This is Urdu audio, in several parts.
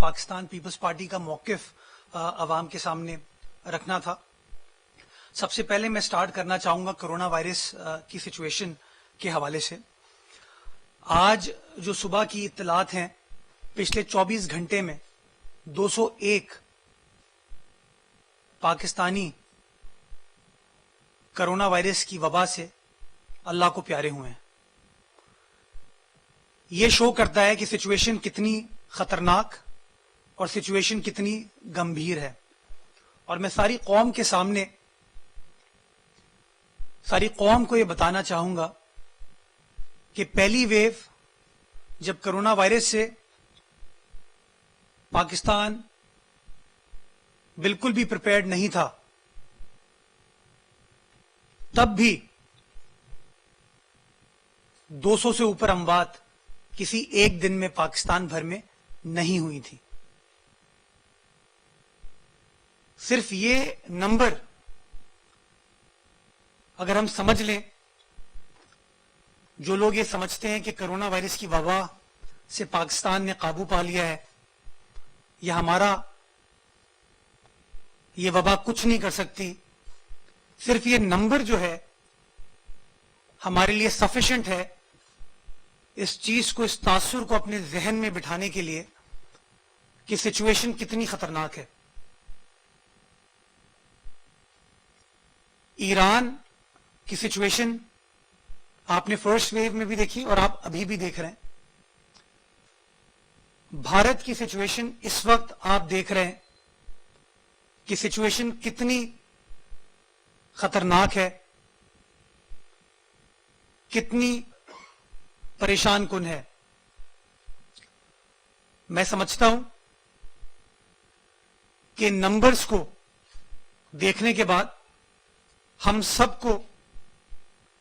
پاکستان پیپلز پارٹی کا موقف عوام کے سامنے رکھنا تھا. سب سے پہلے میں سٹارٹ کرنا چاہوں گا کرونا وائرس کی سچویشن کے حوالے سے. آج جو صبح کی اطلاعات ہیں، پچھلے 24 گھنٹے میں 201 پاکستانی کرونا وائرس کی وبا سے اللہ کو پیارے ہوئے ہیں. یہ شو کرتا ہے کہ سچویشن کتنی خطرناک اور سچویشن کتنی گمبھیر ہے. اور میں ساری قوم کے سامنے، ساری قوم کو یہ بتانا چاہوں گا کہ پہلی ویو جب کرونا وائرس سے پاکستان بالکل بھی پریپیئرڈ نہیں تھا، تب بھی 200 سے اوپر اموات کسی ایک دن میں پاکستان بھر میں نہیں ہوئی تھی. صرف یہ نمبر اگر ہم سمجھ لیں، جو لوگ یہ سمجھتے ہیں کہ کرونا وائرس کی وبا سے پاکستان نے قابو پا لیا ہے یا ہمارا یہ وبا کچھ نہیں کر سکتی، صرف یہ نمبر جو ہے ہمارے لیے سفیشینٹ ہے اس چیز کو، اس تاثر کو اپنے ذہن میں بٹھانے کے لیے کہ سچویشن کتنی خطرناک ہے. ایران کی سچویشن آپ نے فرسٹ ویو میں بھی دیکھی اور آپ ابھی بھی دیکھ رہے ہیں. بھارت کی سچویشن اس وقت آپ دیکھ رہے ہیں کہ سچویشن کتنی خطرناک ہے، کتنی پریشان کن ہے. میں سمجھتا ہوں کہ نمبرز کو دیکھنے کے بعد ہم سب کو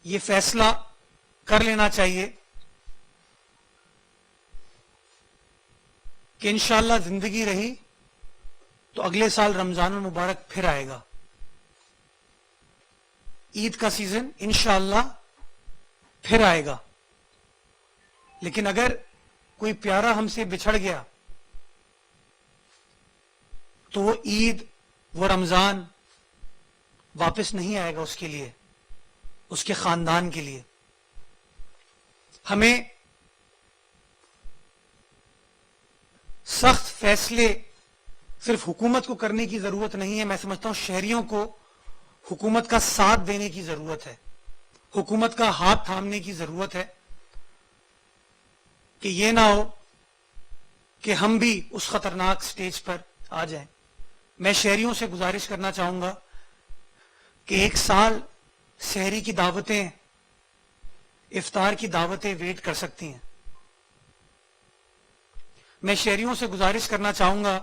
یہ فیصلہ کر لینا چاہیے کہ انشاءاللہ زندگی رہی تو اگلے سال رمضان المبارک پھر آئے گا. عید کا سیزن انشاءاللہ پھر آئے گا. لیکن اگر کوئی پیارا ہم سے بچھڑ گیا تو وہ عید، وہ رمضان واپس نہیں آئے گا اس کے لیے، اس کے خاندان کے لیے. ہمیں سخت فیصلے صرف حکومت کو کرنے کی ضرورت نہیں ہے، میں سمجھتا ہوں شہریوں کو حکومت کا ساتھ دینے کی ضرورت ہے، حکومت کا ہاتھ تھامنے کی ضرورت ہے کہ یہ نہ ہو کہ ہم بھی اس خطرناک سٹیج پر آ جائیں. میں شہریوں سے گزارش کرنا چاہوں گا کہ ایک سال سحری کی دعوتیں، افطار کی دعوتیں ویٹ کر سکتی ہیں. میں شہریوں سے گزارش کرنا چاہوں گا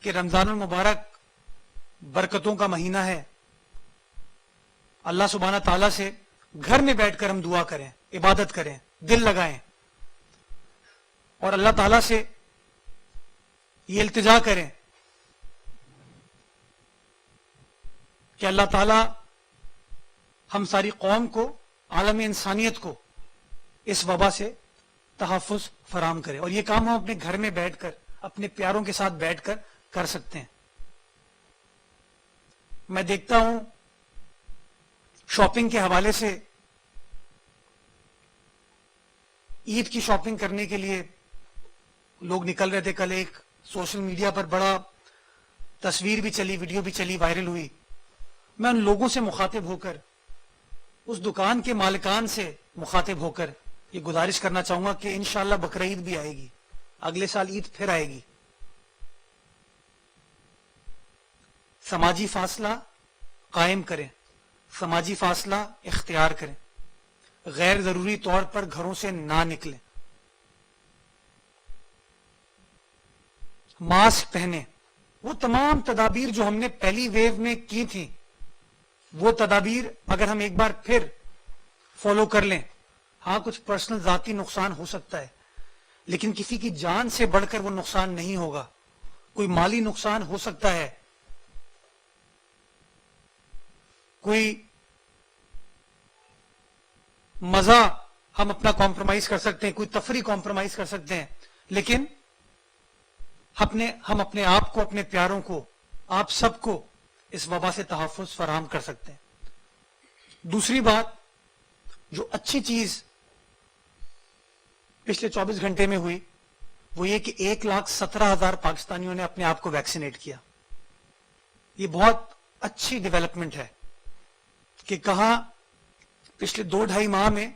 کہ رمضان المبارک برکتوں کا مہینہ ہے. اللہ سبحانہ تعالیٰ سے گھر میں بیٹھ کر ہم دعا کریں، عبادت کریں، دل لگائیں اور اللہ تعالیٰ سے یہ التجا کریں کہ اللہ تعالیٰ ہم ساری قوم کو، عالم انسانیت کو اس وبا سے تحفظ فراہم کرے. اور یہ کام ہم اپنے گھر میں بیٹھ کر، اپنے پیاروں کے ساتھ بیٹھ کر کر سکتے ہیں. میں دیکھتا ہوں شاپنگ کے حوالے سے، عید کی شاپنگ کرنے کے لیے لوگ نکل رہے تھے. کل ایک سوشل میڈیا پر بڑا تصویر بھی چلی، ویڈیو بھی چلی، وائرل ہوئی. میں ان لوگوں سے مخاطب ہو کر، اس دکان کے مالکان سے مخاطب ہو کر یہ گزارش کرنا چاہوں گا کہ انشاءاللہ بقرعید بھی آئے گی، اگلے سال عید پھر آئے گی. سماجی فاصلہ قائم کریں، سماجی فاصلہ اختیار کریں، غیر ضروری طور پر گھروں سے نہ نکلیں، ماسک پہنیں. وہ تمام تدابیر جو ہم نے پہلی ویو میں کی تھیں، وہ تدابیر اگر ہم ایک بار پھر فالو کر لیں، ہاں کچھ پرسنل ذاتی نقصان ہو سکتا ہے لیکن کسی کی جان سے بڑھ کر وہ نقصان نہیں ہوگا. کوئی مالی نقصان ہو سکتا ہے، کوئی مزہ ہم اپنا کمپرومائز کر سکتے ہیں، کوئی تفریح کمپرومائز کر سکتے ہیں، لیکن ہم اپنے آپ کو، اپنے پیاروں کو، آپ سب کو اس وبا سے تحفظ فراہم کر سکتے ہیں۔ دوسری بات جو اچھی چیز پچھلے 24 گھنٹے میں ہوئی وہ یہ کہ 1,17,000 پاکستانیوں نے اپنے آپ کو ویکسینیٹ کیا۔ یہ بہت اچھی ڈیولپمنٹ ہے کہ کہاں پچھلے 2-2.5 ماہ میں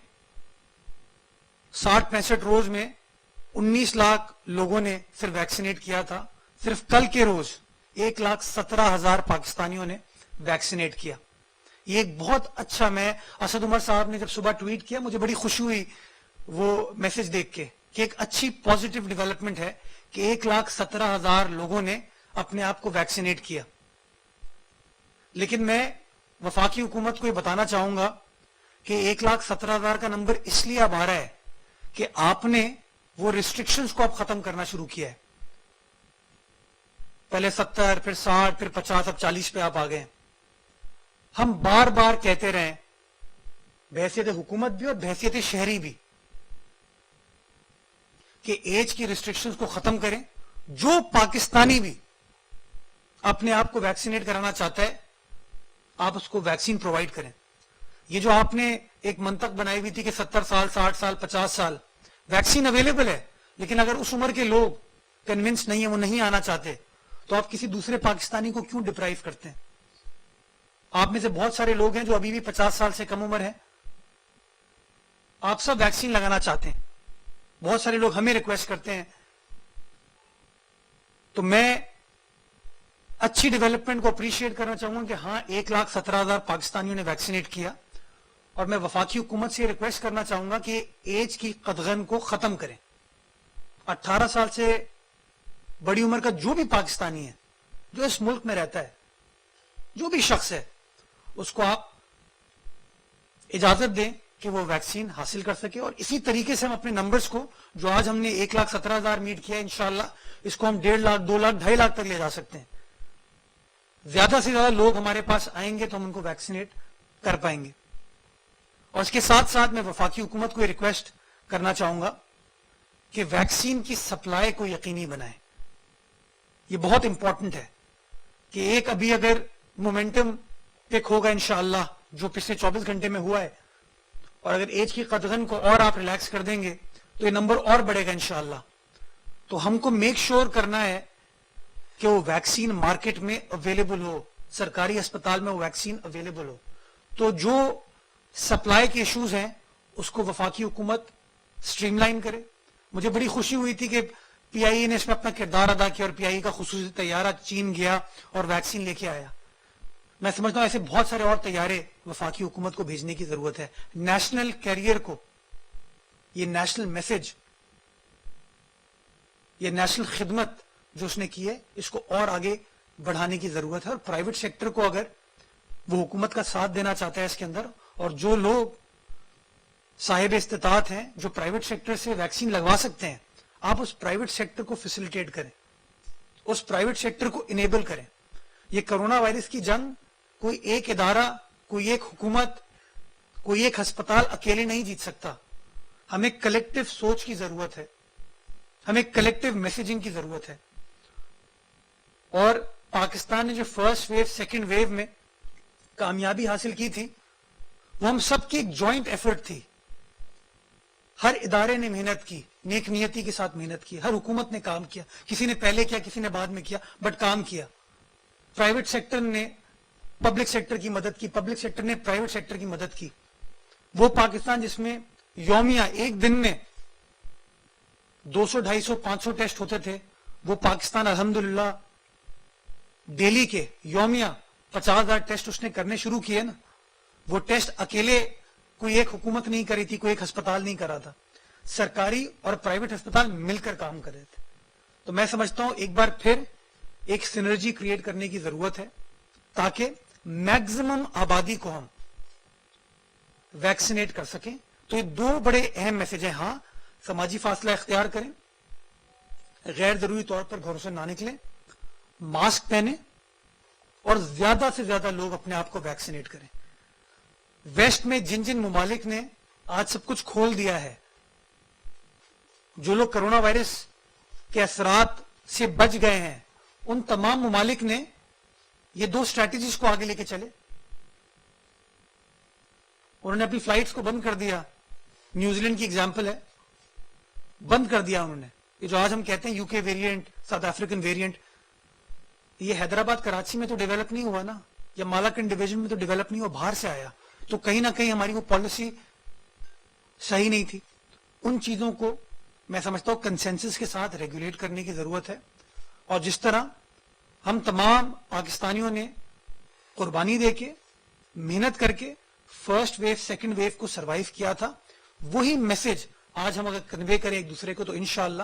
60-65 روز میں 19 لاکھ لوگوں نے صرف ویکسینیٹ کیا تھا، صرف کل کے روز 1,17,000 پاکستانیوں نے ویکسینیٹ کیا۔ یہ ایک بہت اچھا، میں اسد عمر صاحب نے جب صبح ٹویٹ کیا مجھے بڑی خوشی ہوئی وہ میسج دیکھ کے کہ ایک اچھی پازیٹیو ڈیولپمنٹ ہے کہ 1,17,000 لوگوں نے اپنے آپ کو ویکسینیٹ کیا۔ لیکن میں وفاقی حکومت کو یہ بتانا چاہوں گا کہ 1,17,000 کا نمبر اس لیے اب آ رہا ہے کہ آپ نے وہ ریسٹرکشنز کو اب ختم کرنا شروع کیا ہے۔ پہلے 70، پھر 60، پھر 50، اب 40 پہ آپ آ گئے۔ ہم بار بار کہتے رہے بحیثیت حکومت بھی اور بحیثیت شہری بھی کہ ایج کی ریسٹرکشنز کو ختم کریں۔ جو پاکستانی بھی اپنے آپ کو ویکسینیٹ کرانا چاہتا ہے آپ اس کو ویکسین پرووائڈ کریں۔ یہ جو آپ نے ایک منطق بنائی ہوئی تھی کہ 70 سال، 60 سال، 50 سال ویکسین اویلیبل ہے، لیکن اگر اس عمر کے لوگ کنونس نہیں ہیں، وہ نہیں آنا چاہتے، تو آپ کسی دوسرے پاکستانی کو کیوں ڈپرائیو کرتے ہیں؟ آپ میں سے بہت سارے لوگ ہیں جو ابھی بھی 50 سال سے کم عمر ہیں، آپ سب ویکسین لگانا چاہتے ہیں، بہت سارے لوگ ہمیں ریکویسٹ کرتے ہیں۔ تو میں اچھی ڈیولپمنٹ کو اپریشیٹ کرنا چاہوں گا کہ ہاں 1,17,000 پاکستانیوں نے ویکسینیٹ کیا، اور میں وفاقی حکومت سے ریکویسٹ کرنا چاہوں گا کہ ایج کی قدغن کو ختم کریں۔ 18 سال سے بڑی عمر کا جو بھی پاکستانی ہے، جو اس ملک میں رہتا ہے، جو بھی شخص ہے، اس کو آپ اجازت دیں کہ وہ ویکسین حاصل کر سکے۔ اور اسی طریقے سے ہم اپنے نمبرز کو جو آج ہم نے 1,17,000 میٹ کیا ہے، انشاءاللہ اس کو ہم 1.5 لاکھ، 2 لاکھ، 2.5 لاکھ تک لے جا سکتے ہیں۔ زیادہ سے زیادہ لوگ ہمارے پاس آئیں گے تو ہم ان کو ویکسینیٹ کر پائیں گے۔ اور اس کے ساتھ ساتھ میں وفاقی حکومت کو یہ ریکویسٹ کرنا چاہوں گا کہ ویکسین کی سپلائی کو یقینی بنائیں۔ یہ بہت امپورٹنٹ ہے کہ ایک ابھی اگر مومنٹم پک ہوگا انشاءاللہ جو پچھلے 24 گھنٹے میں ہوا ہے، اور اگر ایج کی قدغن کو اور آپ ریلیکس کر دیں گے تو یہ نمبر اور بڑھے گا انشاءاللہ۔ تو ہم کو میک شور کرنا ہے کہ وہ ویکسین مارکیٹ میں اویلیبل ہو، سرکاری اسپتال میں وہ ویکسین اویلیبل ہو۔ تو جو سپلائی کے ایشوز ہیں اس کو وفاقی حکومت سٹریم لائن کرے۔ مجھے بڑی خوشی ہوئی تھی کہ پی آئی اے نے اس میں اپنا کردار ادا کیا، اور پی آئی اے کا خصوصی طیارہ چین گیا اور ویکسین لے کے آیا۔ میں سمجھتا ہوں ایسے بہت سارے اور طیارے وفاقی حکومت کو بھیجنے کی ضرورت ہے۔ نیشنل کیریئر کو یہ نیشنل میسج، یہ نیشنل خدمت جو اس نے کی ہے، اس کو اور آگے بڑھانے کی ضرورت ہے۔ اور پرائیویٹ سیکٹر کو اگر وہ حکومت کا ساتھ دینا چاہتا ہے اس کے اندر، اور جو لوگ صاحب استطاعت ہیں جو پرائیویٹ سیکٹر سے ویکسین لگوا سکتے ہیں، آپ اس پرائیویٹ سیکٹر کو فیسیلیٹیٹ کریں، اس پرائیویٹ سیکٹر کو انیبل کریں۔ یہ کرونا وائرس کی جنگ کوئی ایک ادارہ، کوئی ایک حکومت، کوئی ایک ہسپتال اکیلے نہیں جیت سکتا۔ ہمیں کلیکٹیو سوچ کی ضرورت ہے، ہمیں کلیکٹیو میسیجنگ کی ضرورت ہے۔ اور پاکستان نے جو فرسٹ ویو، سیکنڈ ویو میں کامیابی حاصل کی تھی، وہ ہم سب کی ایک جوائنٹ ایفرٹ تھی۔ ہر ادارے نے محنت کی، نیک نیتی کے ساتھ محنت کی، ہر حکومت نے کام کیا، کسی نے پہلے کیا، کسی نے بعد میں کیا، بٹ کام کیا۔ پرائیویٹ سیکٹر نے پبلک سیکٹر کی مدد کی، پبلک سیکٹر نے پرائیویٹ سیکٹر کی مدد کی۔ وہ پاکستان جس میں یومیہ ایک دن میں 200، 250، 500 ٹیسٹ ہوتے تھے، وہ پاکستان الحمدللہ ڈیلی کے یومیہ 50,000 ٹیسٹ اس نے کرنے شروع کیے نا۔ وہ ٹیسٹ اکیلے کوئی ایک حکومت نہیں کری تھی، کوئی ایک ہسپتال نہیں کرا تھا، سرکاری اور پرائیویٹ ہسپتال مل کر کام کر رہے تھے۔ تو میں سمجھتا ہوں ایک بار پھر ایک سینرجی کریٹ کرنے کی ضرورت ہے تاکہ میکزیمم آبادی کو ہم ویکسینیٹ کر سکیں۔ تو یہ دو بڑے اہم میسج ہیں۔ ہاں، سماجی فاصلہ اختیار کریں، غیر ضروری طور پر گھروں سے نہ نکلیں، ماسک پہنیں، اور زیادہ سے زیادہ لوگ اپنے آپ کو ویکسینیٹ کریں۔ ویسٹ میں جن جن ممالک نے آج سب کچھ کھول دیا ہے، جو لوگ کرونا وائرس کے اثرات سے بچ گئے ہیں، ان تمام ممالک نے یہ دو اسٹریٹجیز کو آگے لے کے چلے. انہوں نے اپنی فلائٹس کو بند کر دیا. نیوزی لینڈ کی اگزامپل ہے، بند کر دیا انہوں نے. یہ جو آج ہم کہتے ہیں یو کے ویریئنٹ، ساؤتھ افریقن ویریئنٹ، یہ حیدرآباد کراچی میں تو ڈیولپ نہیں ہوا نا، یا مالاکنڈ ڈویژن میں تو ڈیولپ نہیں ہوا، باہر سے آیا. تو کہیں نہ کہیں ہماری وہ پالیسی صحیح نہیں تھی. ان چیزوں کو میں سمجھتا ہوں کنسنسس کے ساتھ ریگولیٹ کرنے کی ضرورت ہے. اور جس طرح ہم تمام پاکستانیوں نے قربانی دے کے، محنت کر کے فرسٹ ویو سیکنڈ ویو کو سروائیو کیا تھا، وہی میسج آج ہم اگر کنوے کریں ایک دوسرے کو تو انشاءاللہ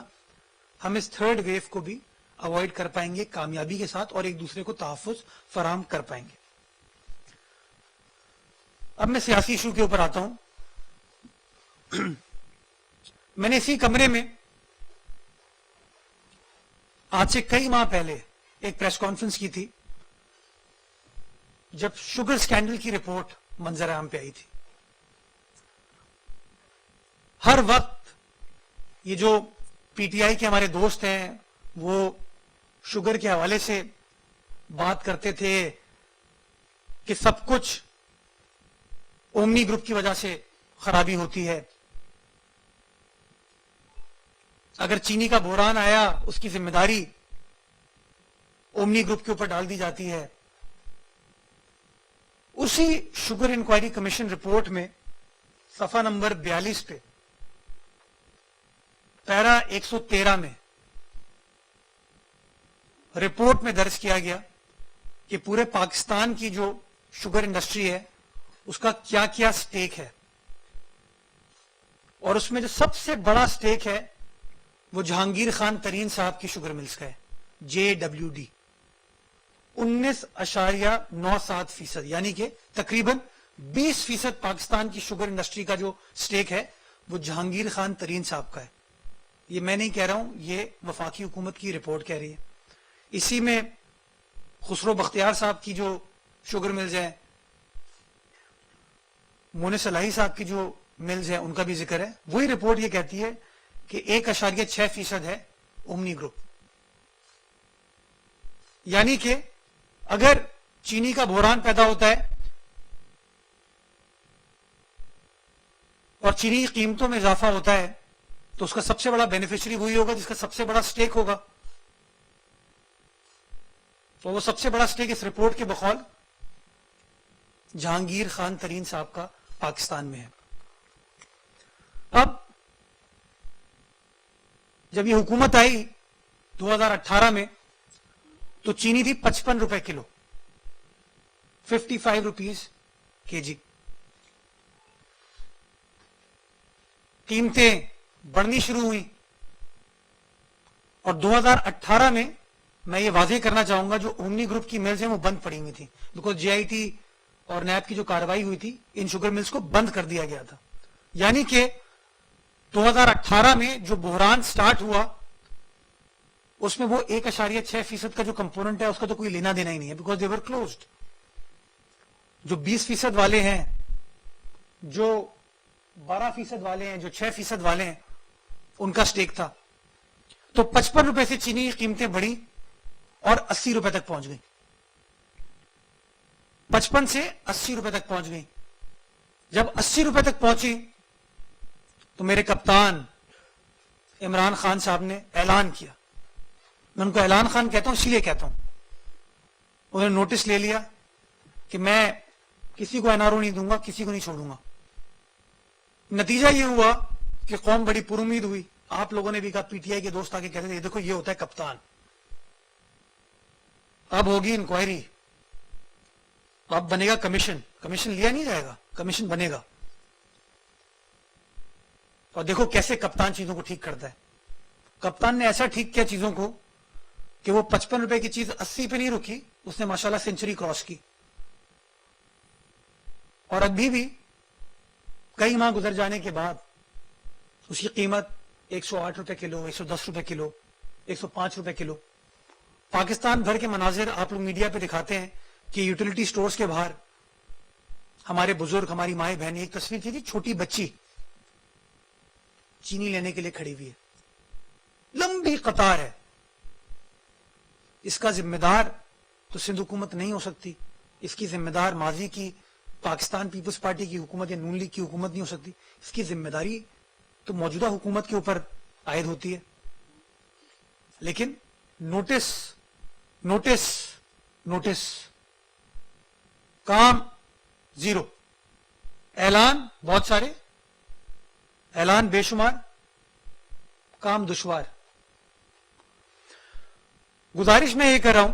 ہم اس تھرڈ ویو کو بھی اوائڈ کر پائیں گے کامیابی کے ساتھ، اور ایک دوسرے کو تحفظ فراہم کر پائیں گے. اب میں سیاسی ایشو کے اوپر آتا ہوں. میں نے اسی کمرے میں آج سے کئی ماہ پہلے ایک پریس کانفرنس کی تھی جب شوگر سکینڈل کی رپورٹ منظر عام پہ آئی تھی. ہر وقت یہ جو پی ٹی آئی کے ہمارے دوست ہیں وہ شوگر کے حوالے سے بات کرتے تھے کہ سب کچھ اومنی گروپ کی وجہ سے خرابی ہوتی ہے. اگر چینی کا بحران آیا اس کی ذمہ داری اومنی گروپ کے اوپر ڈال دی جاتی ہے. اسی شوگر انکوائری کمیشن رپورٹ میں صفحہ نمبر 42 پہ پیرا 113 میں رپورٹ میں درج کیا گیا کہ پورے پاکستان کی جو شوگر انڈسٹری ہے اس کا کیا کیا سٹیک ہے. اور اس میں جو سب سے بڑا سٹیک ہے وہ جہانگیر خان ترین صاحب کی شوگر ملز کا ہے، JWD. 19.97%، یعنی کہ تقریباً 20% پاکستان کی شوگر انڈسٹری کا جو سٹیک ہے وہ جہانگیر خان ترین صاحب کا ہے. یہ میں نہیں کہہ رہا ہوں، یہ وفاقی حکومت کی رپورٹ کہہ رہی ہے. اسی میں خسرو بختیار صاحب کی جو شوگر ملز ہیں، مونس الہی صاحب کی جو ملز ہیں ان کا بھی ذکر ہے. وہی رپورٹ یہ کہتی ہے کہ 1.6% ہے اومنی گروپ. یعنی کہ اگر چینی کا بحران پیدا ہوتا ہے اور چینی کی قیمتوں میں اضافہ ہوتا ہے تو اس کا سب سے بڑا بینیفیشری وہی ہوگا جس کا سب سے بڑا سٹیک ہوگا. تو وہ سب سے بڑا سٹیک اس رپورٹ کے بقول جہانگیر خان ترین صاحب کا پاکستان میں ہے. اب جب یہ حکومت آئی 2018 میں تو چینی تھی 55 روپے کلو، 55 روپیز کے جی. قیمتیں بڑھنی شروع ہوئی اور 2018 میں میں یہ واضح کرنا چاہوں گا جو اومنی گروپ کی ملز ہیں وہ بند پڑی ہوئی تھی، بیکاز JIT اور نیب کی جو کارروائی ہوئی تھی ان شوگر ملز کو بند کر دیا گیا تھا. یعنی کہ 2018 میں جو بحران سٹارٹ ہوا اس میں وہ 1.6% کا جو کمپوننٹ ہے اس کا تو کوئی لینا دینا ہی نہیں ہے، بیکاز دے ور کلوزڈ. جو 20% والے ہیں، جو 12% والے ہیں، جو 6% والے ہیں، ان کا سٹیک تھا. تو 55 روپے سے چینی کی قیمتیں بڑھی اور 80 روپے تک پہنچ گئی. 55 سے 80 روپے تک پہنچ گئی. جب 80 روپے تک پہنچی تو میرے کپتان عمران خان صاحب نے اعلان کیا. میں ان کو اعلان خان کہتا ہوں اسی لیے کہتا ہوں، انہوں نے نوٹس لے لیا کہ میں کسی کو NRO نہیں دوں گا، کسی کو نہیں چھوڑوں گا. نتیجہ یہ ہوا کہ قوم بڑی پر امید ہوئی. آپ لوگوں نے بھی کہا، PTI کے دوست آگے کہتے تھے دیکھو یہ ہوتا ہے کپتان. اب ہوگی انکوائری، اب بنے گا کمیشن. کمیشن لیا نہیں جائے گا، کمیشن بنے گا. اور دیکھو کیسے کپتان چیزوں کو ٹھیک کرتا ہے. کپتان نے ایسا ٹھیک کیا چیزوں کو کہ وہ 55 روپے کی چیز 80 پہ نہیں رکی، اس نے ماشاءاللہ سینچری کراس کی. اور ابھی بھی کئی ماہ گزر جانے کے بعد اس کی قیمت 108 روپے کلو، 110 روپے کلو، 105 روپے کلو. پاکستان بھر کے مناظر آپ لوگ میڈیا پہ دکھاتے ہیں کہ یوٹیلیٹی سٹورز کے باہر ہمارے بزرگ، ہماری مائیں بہنیں، ایک تصویر تھی چھوٹی بچی چینی لینے کے لیے کھڑی ہوئی ہے. لمبی قطار ہے. اس کا ذمہ دار تو سندھ حکومت نہیں ہو سکتی, اس کی ذمہ دار ماضی کی پاکستان پیپلز پارٹی کی حکومت یا نون لیگ کی حکومت نہیں ہو سکتی. اس کی ذمہ داری تو موجودہ حکومت کے اوپر عائد ہوتی ہے. لیکن نوٹس نوٹس نوٹس, کام زیرو, اعلان بہت سارے, اعلان بے شمار, کام دشوار. گزارش میں یہ کر رہا ہوں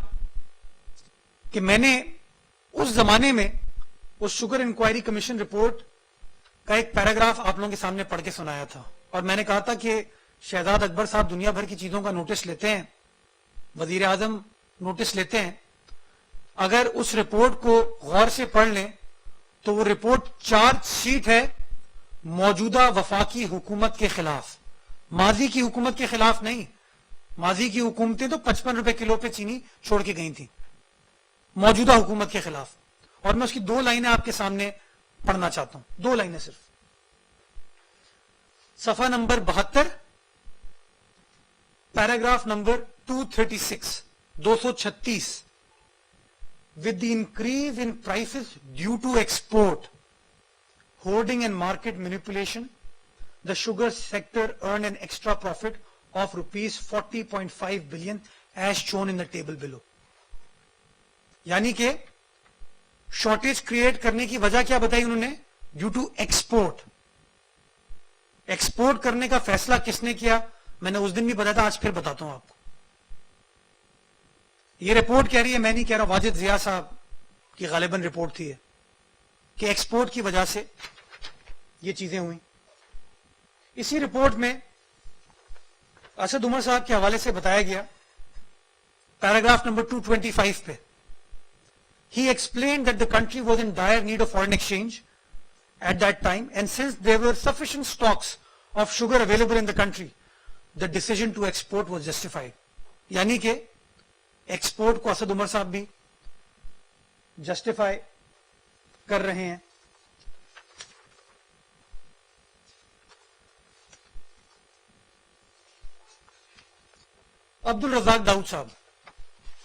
کہ میں نے اس زمانے میں اس شوگر انکوائری کمیشن رپورٹ کا ایک پیراگراف آپ لوگوں کے سامنے پڑھ کے سنایا تھا, اور میں نے کہا تھا کہ شہزاد اکبر صاحب دنیا بھر کی چیزوں کا نوٹس لیتے ہیں, وزیر اعظم نوٹس لیتے ہیں. اگر اس رپورٹ کو غور سے پڑھ لیں تو وہ رپورٹ چارج شیٹ ہے موجودہ وفاقی حکومت کے خلاف, ماضی کی حکومت کے خلاف نہیں. ماضی کی حکومتیں تو 55 روپے کلو پہ چینی چھوڑ کے گئی تھیں, موجودہ حکومت کے خلاف. اور میں اس کی 2 لائنیں آپ کے سامنے پڑھنا چاہتا ہوں, 2 لائنیں صرف. صفحہ number 72, paragraph number 236, 236. With the increase in prices due to export, hoarding and market manipulation, the sugar sector earned an extra profit of rupees 40.5 billion as shown in the table below. یعنی کہ شارٹیج کریٹ کرنے کی وجہ کیا بتائی انہوں نے؟ Due to export. ایکسپورٹ کرنے کا فیصلہ کس نے کیا؟ میں نے اس دن بھی بتایا تھا, آج پھر بتاتا ہوں آپ کو. یہ رپورٹ کہہ رہی ہے, میں نہیں کہہ رہا, واجد ضیاء صاحب کی غالباً رپورٹ تھی کہ ایکسپورٹ کی وجہ سے یہ چیزیں ہوئیں. اسی رپورٹ میں اسد عمر صاحب کے حوالے سے بتایا گیا, پیراگراف نمبر 225 پہ, he explained that the country was in dire need of foreign exchange at that time, and since there were sufficient stocks of sugar available in the country, the decision to export was justified. یعنی کہ ایکسپورٹ کو اسد عمر صاحب بھی جسٹیفائی کر رہے ہیں. عبد الرزاق داؤد صاحب,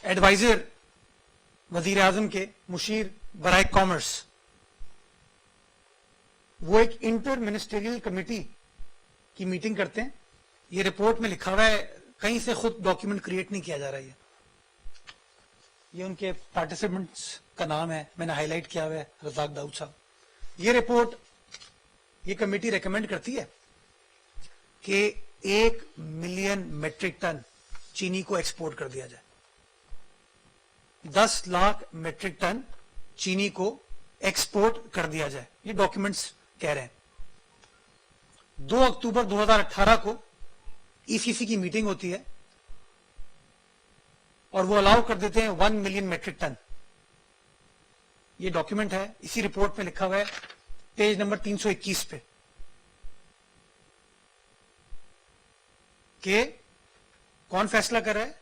ایڈوائزر وزیر اعظم کے, مشیر برائے کامرس, وہ ایک انٹر منسٹریل کمیٹی کی میٹنگ کرتے ہیں. یہ رپورٹ میں لکھا ہوا ہے, کہیں سے خود ڈاکیومنٹ کریٹ نہیں کیا جا رہا. یہ ان کے پارٹیسپینٹس کا نام ہے, میں نے ہائی لائٹ کیا ہوا ہے, رزاق داؤد صاحب. یہ رپورٹ, یہ کمیٹی ریکمینڈ کرتی ہے کہ 1 ملین میٹرک ٹن چینی کو ایکسپورٹ کر دیا جائے. 10 لاکھ میٹرک ٹن چینی کو ایکسپورٹ کر دیا جائے. یہ ڈاکیومنٹس کہہ رہے ہیں. 2 اکتوبر 2018 کو ای سی سی کی میٹنگ ہوتی ہے اور وہ الاؤ کر دیتے ہیں 1 ملین میٹرک ٹن. یہ ڈاکیومنٹ ہے, اسی رپورٹ میں لکھا ہوا ہے, پیج نمبر 321 پہ, کہ کون فیصلہ کر رہا ہے؟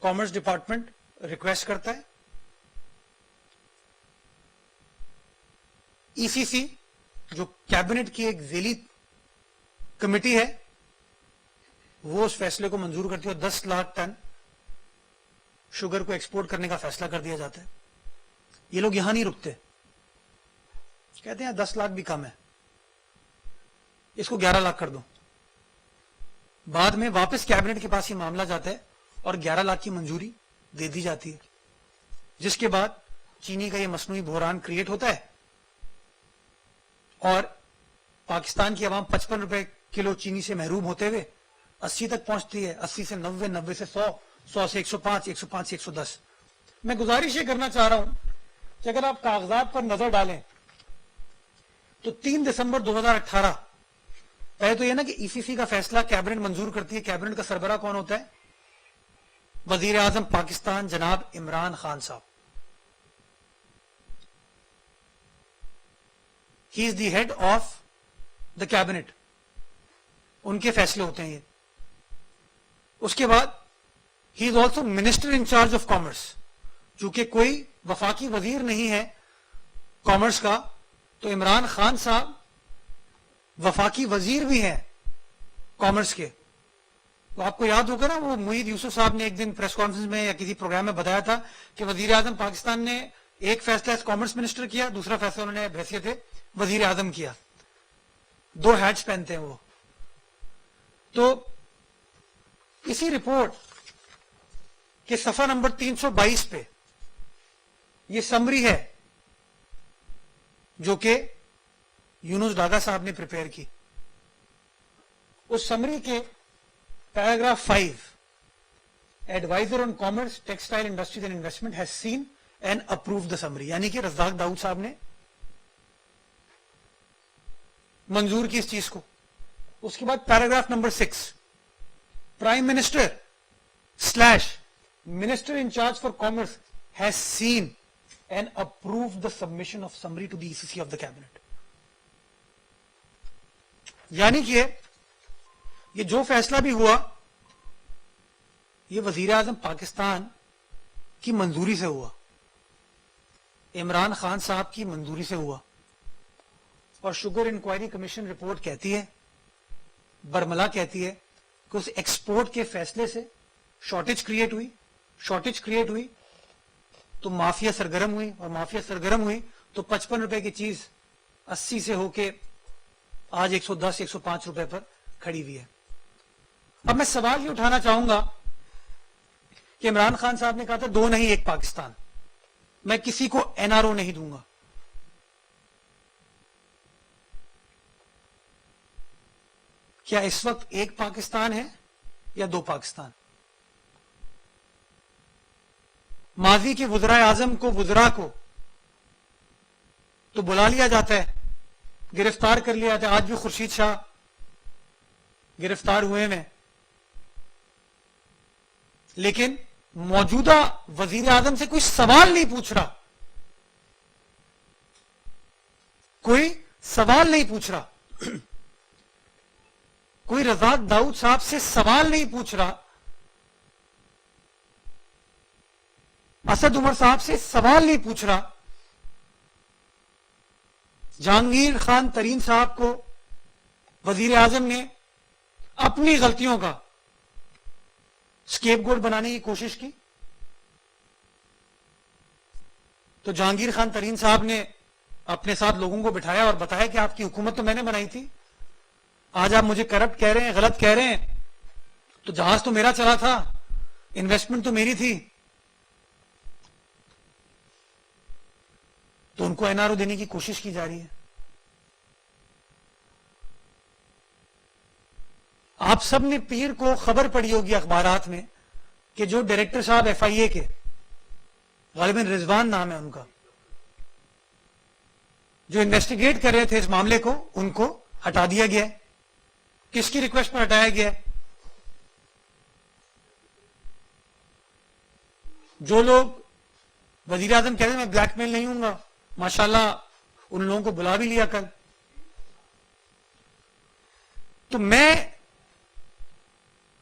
کامرس ڈپارٹمنٹ ریکویسٹ کرتا ہے, ای سی سی جو کیبنٹ کی ایک ذیلی کمیٹی ہے وہ اس فیصلے کو منظور کرتی ہے اور 10 لاکھ ٹن شوگر کو ایکسپورٹ کرنے کا فیصلہ کر دیا جاتا ہے. یہ لوگ یہاں نہیں رکتے, کہتے ہیں 10 لاکھ بھی کم ہے, اس کو 11 لاکھ کر دو. بعد میں واپس کیبنٹ کے پاس یہ معاملہ جاتا ہے اور 11 لاکھ کی منظوری دے دی جاتی ہے, جس کے بعد چینی کا یہ مصنوعی بحران کریٹ ہوتا ہے اور پاکستان کی عوام 55 روپے کلو چینی سے محروم ہوتے ہوئے 80 تک پہنچتی ہے, 80 سے 90, 90 سے 100, 100 سے 105, 105 سے 110. میں گزارش یہ کرنا چاہ رہا ہوں کہ اگر آپ کاغذات پر نظر ڈالیں تو 3 دسمبر 2018, پہلے تو یہ نا کہ ای سی سی کا فیصلہ کیبنٹ منظور کرتی ہے. کیبنٹ کا سربراہ کون ہوتا ہے؟ وزیر اعظم پاکستان جناب عمران خان صاحب. He is the head of the cabinet, ان کے فیصلے ہوتے ہیں یہ. اس کے بعد he is also minister in charge of commerce. چونکہ کوئی وفاقی وزیر نہیں ہے کامرس کا, تو عمران خان صاحب وفاقی وزیر بھی ہیں کامرس کے. تو آپ کو یاد ہوگا نا وہ معید یوسف صاحب نے ایک دن پریس کانفرنس میں یا کسی پروگرام میں بتایا تھا کہ وزیر اعظم پاکستان نے ایک فیصلہ ایز کامرس منسٹر کیا, دوسرا فیصلہ انہوں نے بحیثیت وزیر اعظم کیا. دو ہیٹس پہنتے ہیں وہ. تو اسی رپورٹ کے صفحہ نمبر 322 پہ یہ سمری ہے جو کہ یونس ڈاگا صاحب نے پریپئر کی. اس سمری کے paragraph 5, adviser on commerce textile industries and investment has seen and approve the summary, یعنی کہ رزاق داؤد صاحب نے منظور کی اس چیز کو. اس کے بعد paragraph number 6, prime minister / minister in charge for commerce has seen and approve the submission of summary to the ECC of the cabinet. یعنی کہ یہ جو فیصلہ بھی ہوا یہ وزیر اعظم پاکستان کی منظوری سے ہوا, عمران خان صاحب کی منظوری سے ہوا. اور شوگر انکوائری کمیشن رپورٹ کہتی ہے, برملا کہتی ہے کہ اس ایکسپورٹ کے فیصلے سے شارٹیج کریٹ ہوئی تو مافیا سرگرم ہوئی, اور مافیا سرگرم ہوئی تو 55 روپے کی چیز 80 سے ہو کے آج 110 105 روپے پر کھڑی ہوئی ہے. اب میں سوال یہ اٹھانا چاہوں گا کہ عمران خان صاحب نے کہا تھا 2 نہیں 1 پاکستان, میں کسی کو NRO نہیں دوں گا. کیا اس وقت 1 پاکستان ہے یا 2 پاکستان؟ ماضی کے وزرائے اعظم کو, وزراء کو تو بلا لیا جاتا ہے, گرفتار کر لیا جاتا ہے. آج بھی خورشید شاہ گرفتار ہوئے ہیں, لیکن موجودہ وزیر اعظم سے کوئی سوال نہیں پوچھ رہا, کوئی سوال نہیں پوچھ رہا, کوئی رزاق داؤد صاحب سے سوال نہیں پوچھ رہا, اسد عمر صاحب سے سوال نہیں پوچھ رہا. جہانگیر خان ترین صاحب کو وزیر اعظم نے اپنی غلطیوں کا سکیپ گوٹ بنانے کی کوشش کی, تو جہانگیر خان ترین صاحب نے اپنے ساتھ لوگوں کو بٹھایا اور بتایا کہ آپ کی حکومت تو میں نے بنائی تھی, آج آپ مجھے کرپٹ کہہ رہے ہیں, غلط کہہ رہے ہیں, تو جہاز تو میرا چلا تھا, انویسٹمنٹ تو میری تھی. تو ان کو NRO دینے کی کوشش کی جا رہی ہے. آپ سب نے پیر کو خبر پڑی ہوگی اخبارات میں کہ جو ڈائریکٹر صاحب FIA کے, غالباً رضوان نام ہے ان کا, جو انویسٹیگیٹ کر رہے تھے اس معاملے کو, ان کو ہٹا دیا گیا. کس کی ریکویسٹ پر ہٹایا گیا؟ جو لوگ وزیر اعظم کہتے ہیں میں بلیک میل نہیں ہوں گا, ماشاءاللہ ان لوگوں کو بلا بھی لیا کل. تو میں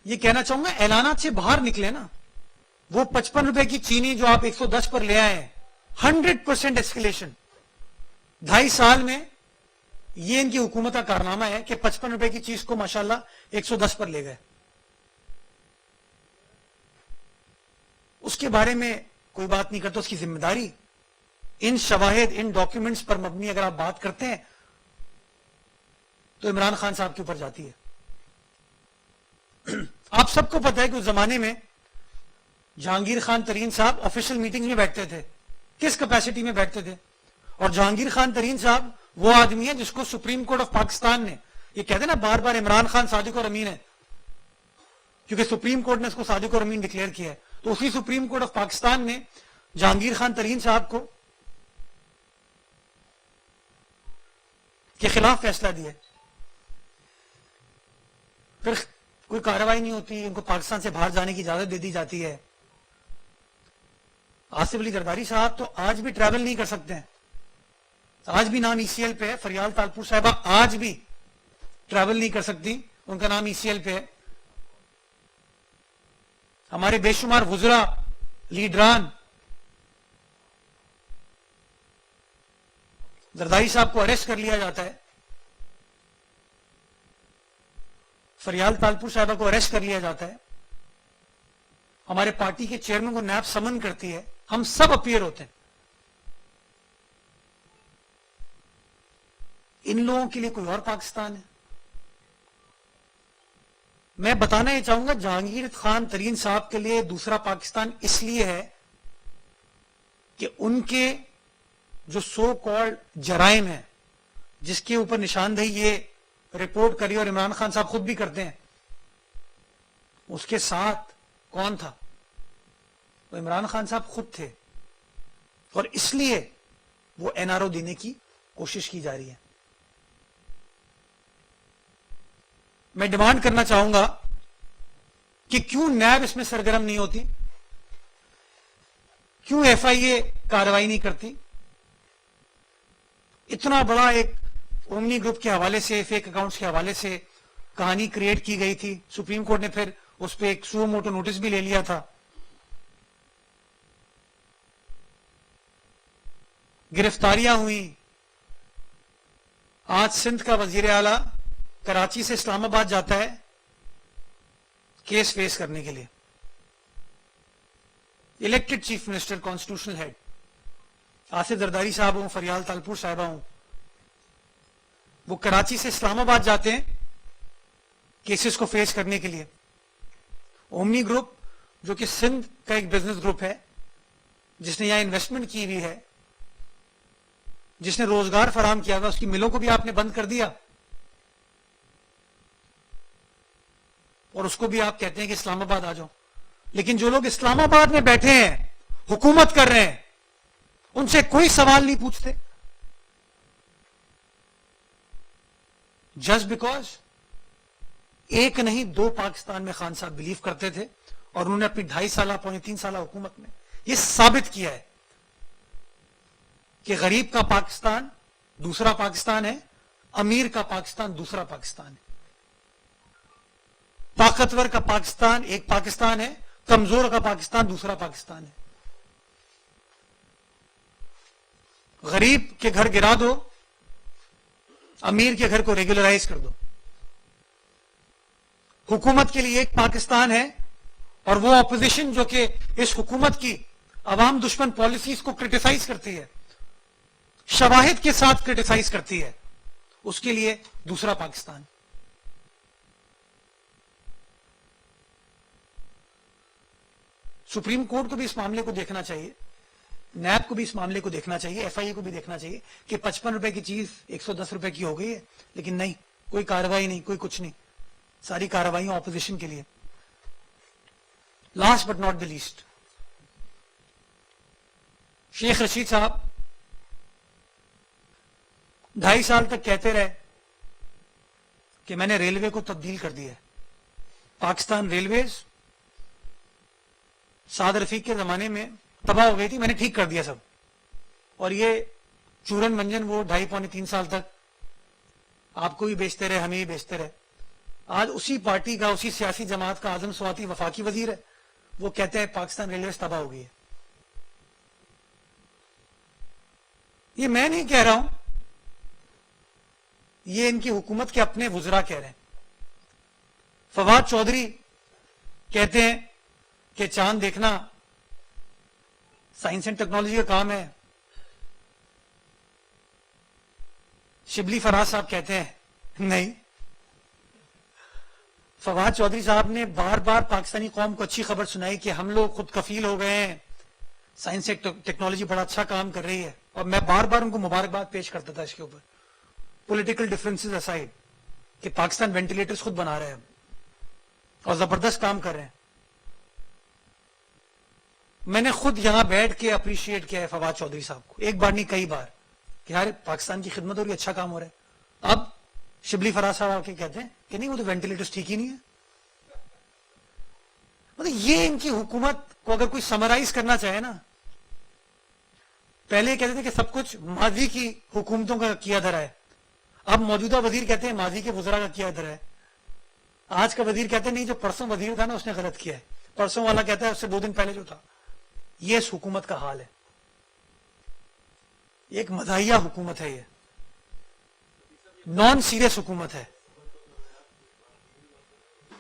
یہ کہنا چاہوں گا اعلانات سے باہر نکلے نا. وہ 55 روپے کی چینی جو آپ 110 پر لے آئے ہیں, 100% ایسکیلیشن 2.5 سال میں, یہ ان کی حکومت کا کارنامہ ہے کہ 55 روپے کی چیز کو ماشاءاللہ 110 پر لے گئے. اس کے بارے میں کوئی بات نہیں کرتا, اس کی ذمہ داری ان شواہد, ان ڈاکیومنٹس پر مبنی اگر آپ بات کرتے ہیں تو عمران خان صاحب کے اوپر جاتی ہے. آپ سب کو پتا ہے کہ اس زمانے میں جہانگیر خان ترین صاحب آفیشل میٹنگ میں بیٹھتے تھے. کس کیپیسٹی میں بیٹھتے تھے؟ اور جہانگیر خان ترین صاحب وہ آدمی ہے جس کو سپریم کورٹ آف پاکستان نے, یہ کہتے ہیں نا بار بار عمران خان صادق اور امین ہے, کیونکہ سپریم کورٹ نے اس کو صادق اور امین ڈکلیئر کیا ہے, تو اسی سپریم کورٹ آف پاکستان نے جہانگیر خان ترین صاحب کو کے خلاف فیصلہ دیا. پھر کوئی کارروائی نہیں ہوتی, ان کو پاکستان سے باہر جانے کی اجازت دے دی جاتی ہے. آصف علی زرداری صاحب تو آج بھی ٹریول نہیں کر سکتے ہیں, آج بھی نام ECL پہ ہے. فریال تالپور صاحبہ آج بھی ٹریول نہیں کر سکتی, ان کا نام ECL پہ ہے. ہمارے بے شمار وزراء, لیڈران, زرداری صاحب کو اریسٹ کر لیا جاتا ہے. فریال تالپور صاحبہ کو اریسٹ کر لیا جاتا ہے, ہمارے پارٹی کے چیئرمین کو نیب سمن کرتی ہے, ہم سب اپیئر ہوتے ہیں. ان لوگوں کے لیے کوئی اور پاکستان ہے. میں بتانا یہ چاہوں گا جہانگیر خان ترین صاحب کے لیے دوسرا پاکستان اس لیے ہے کہ ان کے جو سو کالڈ جرائم ہیں, جس کے اوپر نشاندہی یہ رپورٹ کری اور عمران خان صاحب خود بھی کرتے ہیں, اس کے ساتھ کون تھا؟ وہ عمران خان صاحب خود تھے, اور اس لیے وہ این آر او دینے کی کوشش کی جا رہی ہے. میں ڈیمانڈ کرنا چاہوں گا کہ کیوں نیب اس میں سرگرم نہیں ہوتی, کیوں ایف آئی اے کارروائی نہیں کرتی. اتنا بڑا ایک اومنی گروپ کے حوالے سے, فیک اکاؤنٹس کے حوالے سے کہانی کریٹ کی گئی تھی, سپریم کورٹ نے پھر اس پہ ایک سو موٹو نوٹس بھی لے لیا تھا. گرفتاریاں ہوئیں. آج سندھ کا وزیر اعلیٰ کراچی سے اسلام آباد جاتا ہے کیس فیس کرنے کے لیے. Elected chief minister, constitutional head Asif Zardari صاحب ہوں, فریال تالپور صاحبہ ہوں, وہ کراچی سے اسلام آباد جاتے ہیں کیسز کو فیس کرنے کے لیے. اومنی گروپ جو کہ سندھ کا ایک بزنس گروپ ہے, جس نے یہاں انویسٹمنٹ کی ہوئی ہے, جس نے روزگار فراہم کیا ہوا, اس کی ملوں کو بھی آپ نے بند کر دیا, اور اس کو بھی آپ کہتے ہیں کہ اسلام آباد آ جاؤ. لیکن جو لوگ اسلام آباد میں بیٹھے ہیں, حکومت کر رہے ہیں, ان سے کوئی سوال نہیں پوچھتے, جسٹ بیکاز ایک نہیں دو پاکستان میں خان صاحب بلیو کرتے تھے, اور انہوں نے اپنی 2.5 سالہ پونے 3 سالہ حکومت میں یہ ثابت کیا ہے کہ غریب کا پاکستان دوسرا پاکستان ہے, امیر کا پاکستان دوسرا پاکستان ہے. طاقتور کا پاکستان ایک پاکستان ہے, کمزور کا پاکستان دوسرا پاکستان ہے. غریب کے گھر گرا دو, امیر کے گھر کو ریگولرائز کر دو. حکومت کے لیے ایک پاکستان ہے, اور وہ اپوزیشن جو کہ اس حکومت کی عوام دشمن پالیسیز کو کرٹیسائز کرتی ہے, شواہد کے ساتھ کرٹیسائز کرتی ہے, اس کے لیے دوسرا پاکستان. سپریم کورٹ کو بھی اس معاملے کو دیکھنا چاہیے, نیب کو بھی اس معاملے کو دیکھنا چاہیے, ایف آئی اے کو بھی دیکھنا چاہیے کہ 55 روپے کی چیز 110 روپے کی ہو گئی ہے, لیکن نہیں, کوئی کارروائی نہیں, کوئی کچھ نہیں, ساری کارروائیاں اپوزیشن کے لیے. Last but not the least, Sheikh Rashid صاحب 2.5 سال تک کہتے رہے کہ میں نے ریلوے کو تبدیل کر دیا ہے. پاکستان ریلویز سعد رفیق کے زمانے میں تباہ ہو گئی تھی, میں نے ٹھیک کر دیا سب, اور یہ چورن منجن وہ 2.5 پونے 3 سال تک آپ کو بھی بیچتے رہے, ہمیں بھی بیچتے رہے. آج اسی پارٹی کا, اسی سیاسی جماعت کا اعظم سواتی وفاقی وزیر ہے, وہ کہتے ہیں پاکستان ریلویز تباہ ہو گئی ہے. یہ میں نہیں کہہ رہا ہوں, یہ ان کی حکومت کے اپنے وزراء کہہ رہے ہیں. فواد چودھری کہتے ہیں کہ چاند دیکھنا سائنس اینڈ ٹیکنالوجی کا کام ہے. شبلی فراز صاحب کہتے ہیں نہیں. فواد چودھری صاحب نے بار بار پاکستانی قوم کو اچھی خبر سنائی کہ ہم لوگ خود کفیل ہو گئے ہیں, سائنس اینڈ ٹیکنالوجی بڑا اچھا کام کر رہی ہے, اور میں بار بار ان کو مبارکباد پیش کرتا تھا اس کے اوپر, پولیٹیکل ڈفرینسز اسائڈ, کہ پاکستان وینٹیلیٹرز خود بنا رہے ہیں اور زبردست کام کر رہے ہیں. میں نے خود یہاں بیٹھ کے اپریشیٹ کیا ہے فواد چودھری صاحب کو, ایک بار نہیں کئی بار, کہ یار پاکستان کی خدمت اور اچھا کام ہو رہا ہے. اب شبلی فراز صاحب آ کے کہتے ہیں کہ نہیں, وہ تو وینٹیلیٹرز ٹھیک ہی نہیں ہے. مطلب یہ ان کی حکومت کو اگر کوئی سمرائز کرنا چاہے نا, پہلے کہتے تھے کہ سب کچھ ماضی کی حکومتوں کا کیا دھرا ہے, اب موجودہ وزیر کہتے ہیں ماضی کے وزراء کا کیا دھرا ہے. آج کا وزیر کہتے ہیں نہیں, جو پرسوں وزیر تھا نا اس نے غلط کیا ہے, پرسوں والا کہتا ہے اس سے 2 دن پہلے جو تھا. یہ اس حکومت کا حال ہے, ایک مداحیہ حکومت ہے, یہ نان سیریس حکومت ہے.